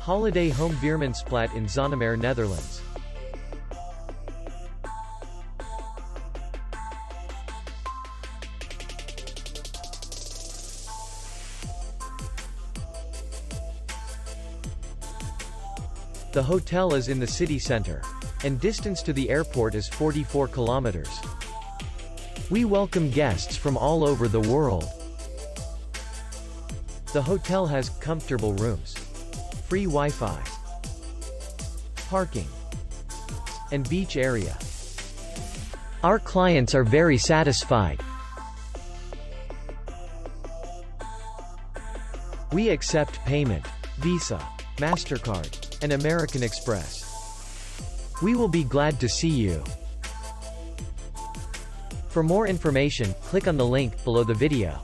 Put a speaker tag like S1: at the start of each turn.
S1: Holiday Home Veermansplaat in Zonnemaire, Netherlands. The hotel is in the city center, and distance to the airport is 44 kilometers. We welcome guests from all over the world. The hotel has comfortable rooms, free Wi-Fi, parking, and beach area. Our clients are very satisfied. We accept payment, Visa, MasterCard, and American Express. We will be glad to see you. For more information, click on the link below the video.